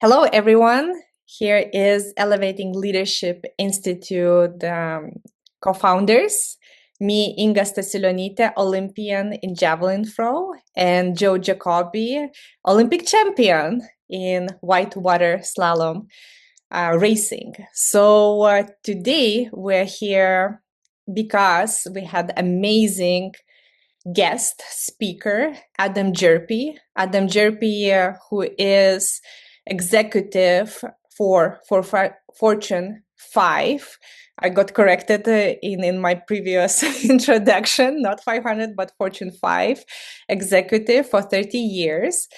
Hello, everyone. Here is Elevating Leadership Institute co-founders, me, Inga Stasiulionyte, Olympian in javelin throw, and Joe Jacobi, Olympic champion in whitewater slalom racing. So today we're here because we had amazing guest speaker, Adam Hjerpe. Adam Hjerpe, who is executive for Fortune 5. I got corrected in my previous introduction, not 500, but Fortune 5 executive for 30 years.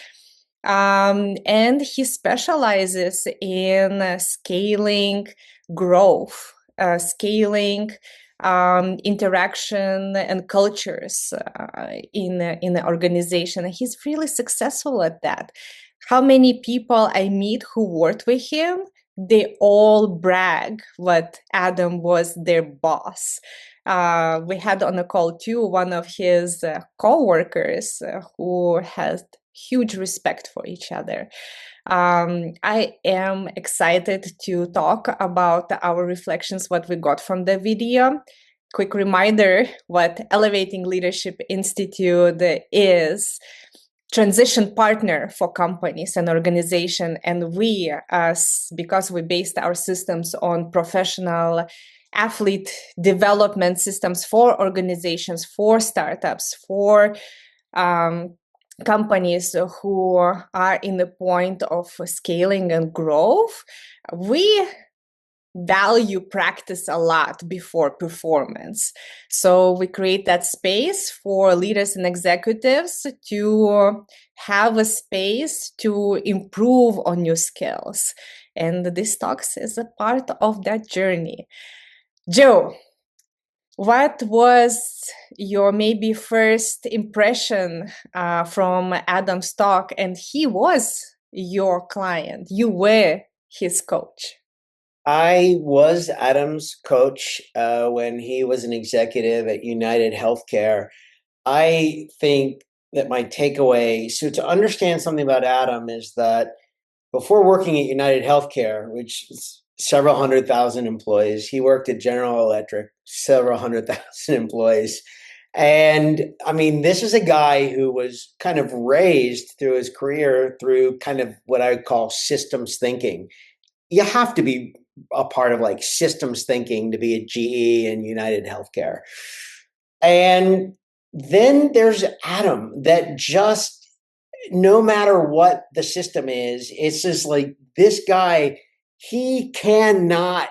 And he specializes in scaling growth, scaling interaction and cultures in the organization. He's really successful at that. How many people I meet who worked with him, they all brag what Adam was their boss. We had on a call too one of his co-workers who has huge respect for each other. I am excited to talk about our reflections, what we got from the video. Quick reminder what Elevating Leadership Institute is: transition partner for companies and organization. And we, because we based our systems on professional athlete development systems for organizations, for startups, for companies who are in the point of scaling and growth, we value practice a lot before performance. So we create that space for leaders and executives to have a space to improve on new skills. And this talks is a part of that journey. Joe, what was your maybe first impression from Adam's talk? And he was your client. You were his coach. I was Adam's coach when he was an executive at United Healthcare. I think that my takeaway, so to understand something about Adam, is that before working at United Healthcare, which is several hundred thousand employees, he worked at General Electric, several hundred thousand employees. And I mean, this is a guy who was kind of raised through his career through kind of what I would call systems thinking. You have to be a part of like systems thinking to be at GE and United Healthcare. And then there's Adam that just, no matter what the system is, it's just like this guy, he cannot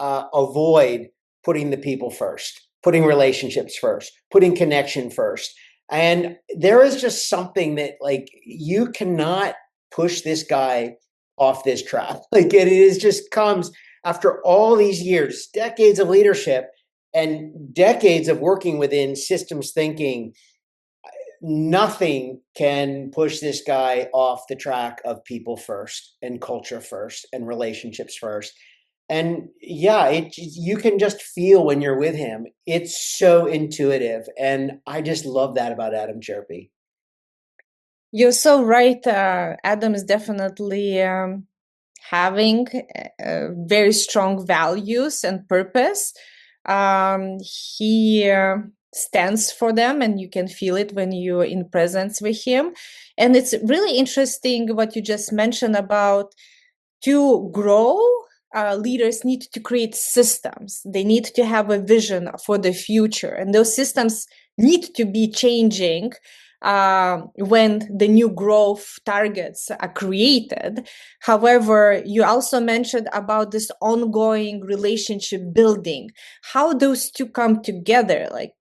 avoid putting the people first, putting relationships first, putting connection first. And there is just something that like you cannot push this guy off this track. Like it is just comes after all these years, decades of leadership and decades of working within systems thinking. Nothing can push this guy off the track of people first and culture first and relationships first. And yeah, you can just feel when you're with him. It's so intuitive. And I just love that about Adam Hjerpe. You're so right. Adam is definitely having very strong values and purpose. He stands for them, and you can feel it when you're in presence with him. And it's really interesting what you just mentioned about to grow. Leaders need to create systems. They need to have a vision for the future, and those systems need to be changing when the new growth targets are created. However, you also mentioned about this ongoing relationship building, how those two come together, like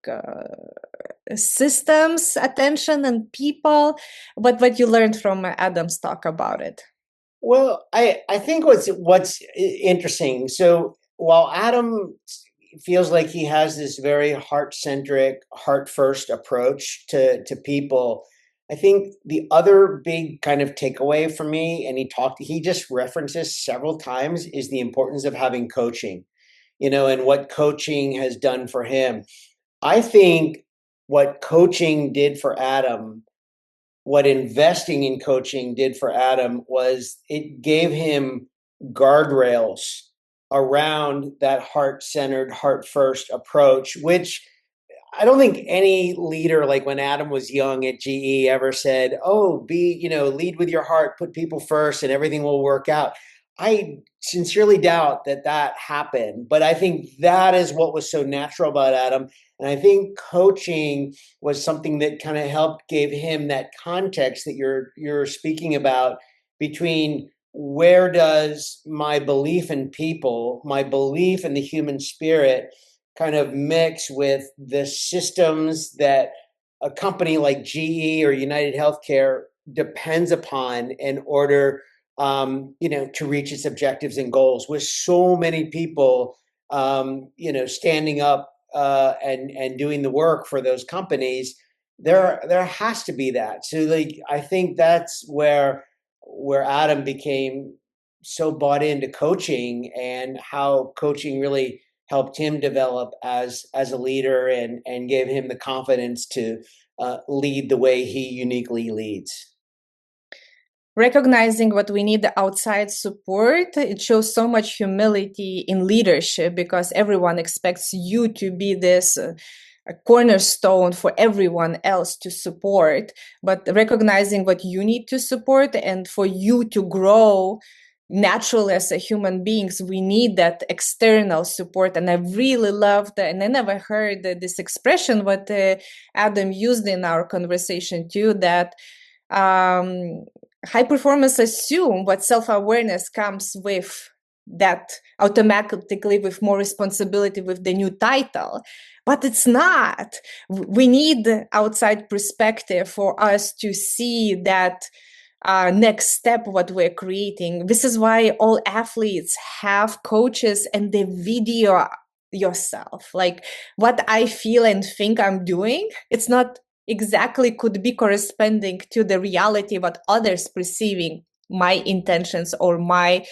systems, attention, and people. What you learned from Adam's talk about it? Well, I think what's interesting. So while Adam feels like he has this very heart-centric, heart-first approach to people, I think the other big kind of takeaway for me, and he just references several times, is the importance of having coaching, and what coaching has done for him. I think what coaching did for Adam what investing in coaching did for Adam was it gave him guardrails around that heart-centered, heart-first approach, which I don't think any leader, like when Adam was young at GE, ever said, "Oh, lead with your heart, put people first, and everything will work out." I sincerely doubt that happened, but I think that is what was so natural about Adam. And I think coaching was something that kind of helped gave him that context that you're speaking about between where does my belief in people, my belief in the human spirit kind of mix with the systems that a company like GE or United Healthcare depends upon in order to reach its objectives and goals, with so many people standing up and doing the work for those companies. There has to be that. So like I think that's where Adam became so bought into coaching, and how coaching really helped him develop as a leader, and gave him the confidence to lead the way he uniquely leads. Recognizing what we need outside support, it shows so much humility in leadership, because everyone expects you to be this a cornerstone for everyone else to support. But recognizing what you need to support, and for you to grow naturally as a human beings, we need that external support. And I really loved, and I never heard this expression, what Adam used in our conversation too, that high performance assume what self-awareness comes with, that automatically with more responsibility with the new title. But it's not. We need outside perspective for us to see that next step what we're creating. This is why all athletes have coaches, and they video yourself. Like what I feel and think I'm doing, it's not exactly could be corresponding to the reality what others perceiving my intentions or my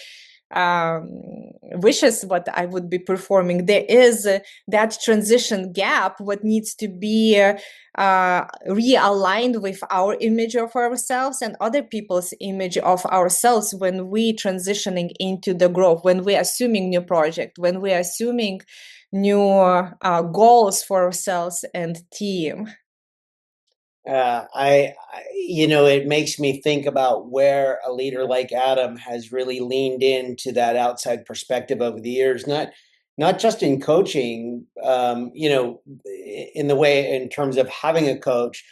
wishes what I would be performing. There is that transition gap what needs to be realigned with our image of ourselves and other people's image of ourselves when we transitioning into the growth, when we're assuming new project, when we're assuming new goals for ourselves and team. It makes me think about where a leader like Adam has really leaned into that outside perspective over the years, not just in coaching, in the way in terms of having a coach,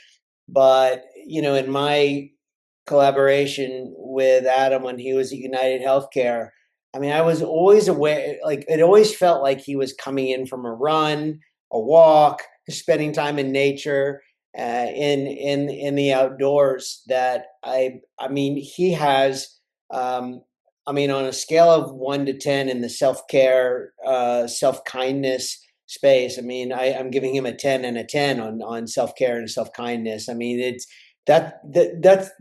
but in my collaboration with Adam when he was at United Healthcare. I mean, I was always aware, like it always felt like he was coming in from a run, a walk, spending time in nature, in the outdoors. That I mean, he has. On a scale of 1 to 10 in the self-care, self-kindness space, I mean, I'm giving him a 10 and a 10 on self-care and self-kindness. I mean, it's that's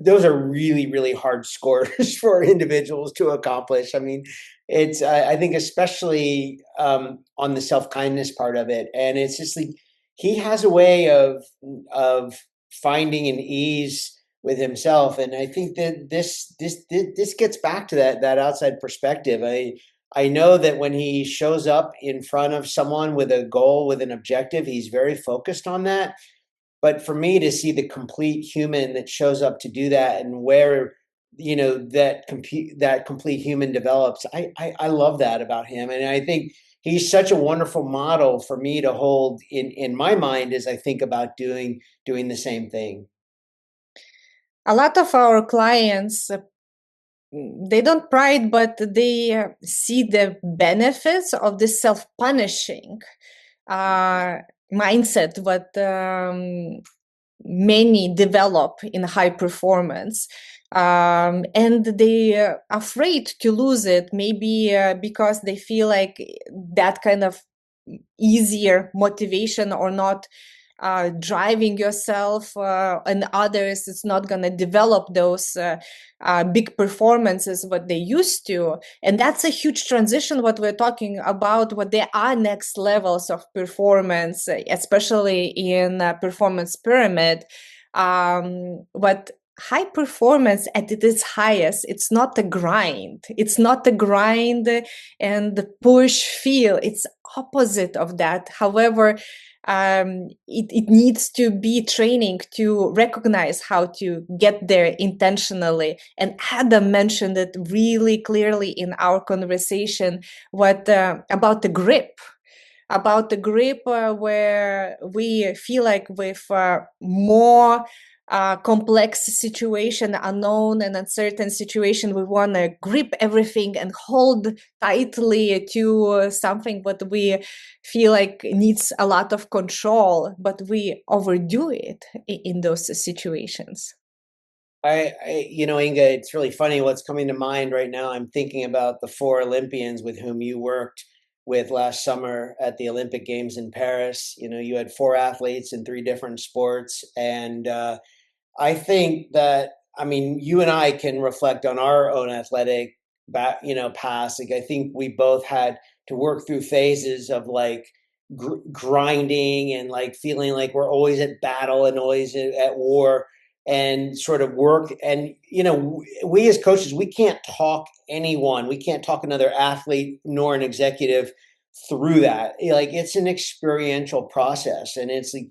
those are really, really hard scores for individuals to accomplish. I mean, it's I think especially on the self-kindness part of it, and it's just like he has a way of finding an ease with himself, and I think that this gets back to that outside perspective. I know that when he shows up in front of someone with a goal, with an objective, he's very focused on that. But for me to see the complete human that shows up to do that, and where that complete human develops, I love that about him, and I think he's such a wonderful model for me to hold in my mind as I think about doing the same thing. A lot of our clients, they don't pride, but they see the benefits of this self-punishing mindset what many develop in high performance, and they are afraid to lose it, maybe because they feel like that kind of easier motivation or not driving yourself and others, it's not going to develop those big performances what they used to. And that's a huge transition what we're talking about, what there are next levels of performance, especially in performance pyramid. What high performance at its highest, it's not a grind. It's not a grind and the push feel. It's opposite of that. However, it needs to be training to recognize how to get there intentionally. And Adam mentioned it really clearly in our conversation, what about the grip, where we feel like with more complex situation, unknown and uncertain situation, we want to grip everything and hold tightly to something what we feel like needs a lot of control, but we overdo it in those situations. Inga, it's really funny what's coming to mind right now. I'm thinking about the four Olympians with whom you worked with last summer at the Olympic Games in Paris. You had four athletes in three different sports. And I think that, I mean, you and I can reflect on our own athletic, past. Like, I think we both had to work through phases of like grinding and like feeling like we're always at battle and always at war and sort of work. And, we as coaches, we can't talk another athlete nor an executive through that. Like, it's an experiential process. And it's like,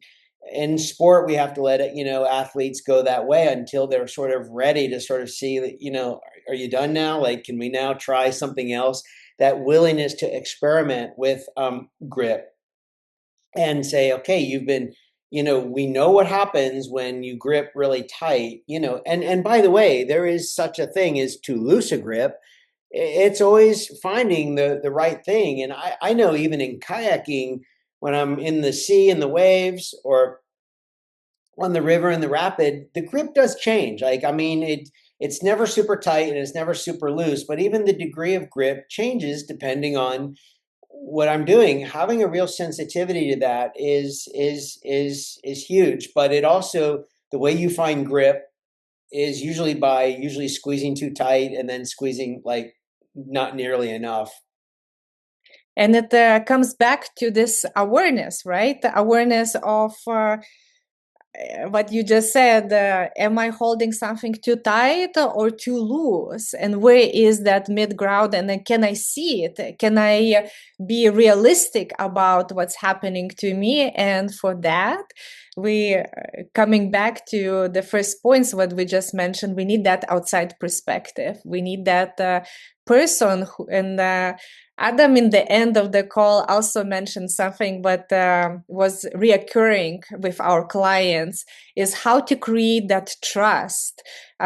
in sport, we have to let athletes go that way until they're sort of ready to sort of see that, are you done now? Like, can we now try something else? That willingness to experiment with grip and say, okay, we know what happens when you grip really tight, and by the way, there is such a thing as too loose a grip. It's always finding the right thing. And I know even in kayaking, when I'm in the sea and the waves or on the river and the rapid, the grip does change. Like, I mean, it's never super tight and it's never super loose, but even the degree of grip changes depending on what I'm doing. Having a real sensitivity to that is huge. But it also, the way you find grip is usually by squeezing too tight and then squeezing like not nearly enough. And it comes back to this awareness, right? The awareness of what you just said. Am I holding something too tight or too loose? And where is that mid ground? And then can I see it? Can I be realistic about what's happening to me? And for that, we coming back to the first points what we just mentioned, we need that outside perspective. We need that person who, and Adam in the end of the call also mentioned something but was reoccurring with our clients, is how to create that trust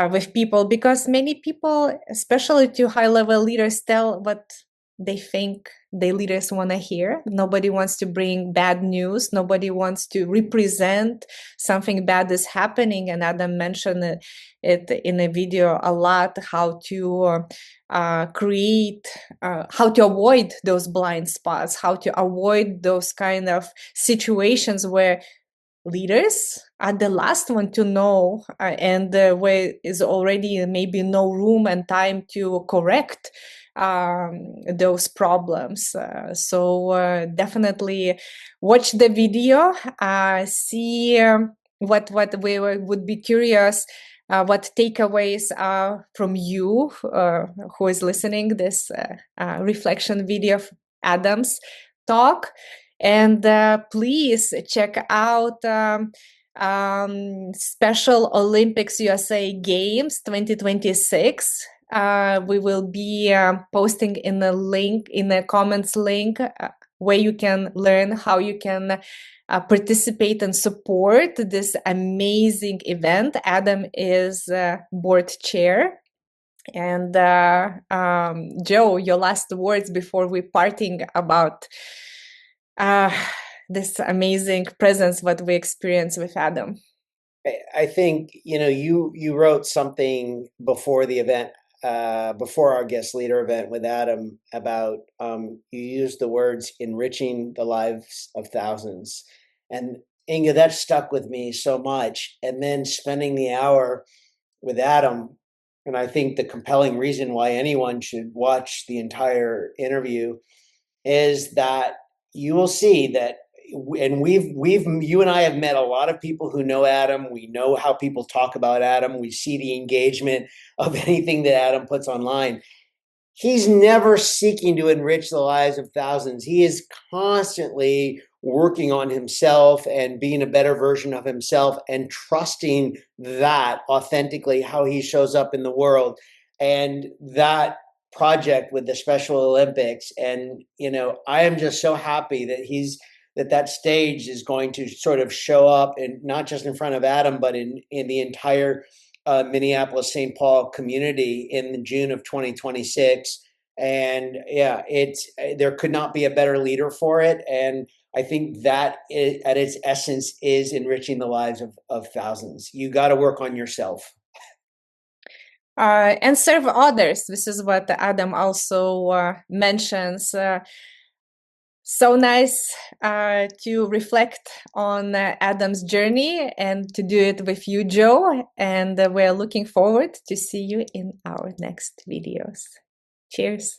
with people, because many people, especially to high level leaders, tell what they think the leaders want to hear. Nobody wants to bring bad news. Nobody wants to represent something bad is happening. And Adam mentioned it in a video a lot, how to create, how to avoid those blind spots, how to avoid those kind of situations where leaders are the last one to know, and where is already maybe no room and time to correct those problems. So definitely watch the video, see what we would be curious what takeaways are from you who is listening this reflection video of Adam's talk. And please check out Special Olympics USA Games 2026. We will be posting in the link, in the comments link, where you can learn how you can participate and support this amazing event. Adam is board chair. And Joe, your last words before we parting about this amazing presence what we experience with Adam. I think you wrote something before the event, before our guest leader event with Adam, about you used the words enriching the lives of thousands, and Inga, that stuck with me so much. And then spending the hour with Adam, and I think the compelling reason why anyone should watch the entire interview is that you will see that and you and I have met a lot of people who know Adam. We know how people talk about Adam. We see the engagement of anything that Adam puts online. He's never seeking to enrich the lives of thousands. He is constantly working on himself and being a better version of himself and trusting that authentically how he shows up in the world. And that project with the Special Olympics, and I am just so happy that stage is going to sort of show up, and not just in front of Adam, but in the entire Minneapolis St. Paul community in June of 2026. And yeah, there could not be a better leader for it. And I think that at its essence is enriching the lives of thousands. You got to work on yourself. And serve others. This is what Adam also mentions. So nice to reflect on Adam's journey and to do it with you, Joe. And we're looking forward to see you in our next videos. Cheers.